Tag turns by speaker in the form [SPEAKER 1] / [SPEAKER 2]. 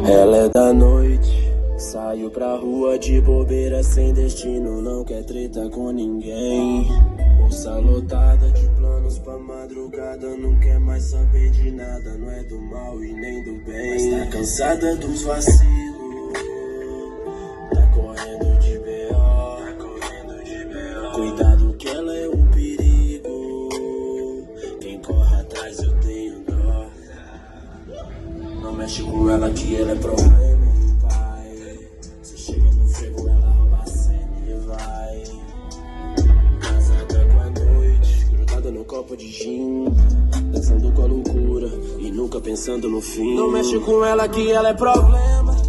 [SPEAKER 1] Ela é da noite, saiu pra rua de bobeira sem destino, não quer treta com ninguém. Bolsa lotada de planos pra madrugada, não quer mais saber de nada, não é do mal e nem do bem. Mas tá cansada dos vacilos, tá correndo de B.O. Cuidado que ela é um perigo, quem corre atrás eu tenho dó. Não mexe com ela que ela é problema, pai. Você chega no frevo, ela rouba a cena e vai. Casada com a noite, grudada no copo de gin, dançando com a loucura e nunca pensando no fim. Não mexe com ela que ela é problema.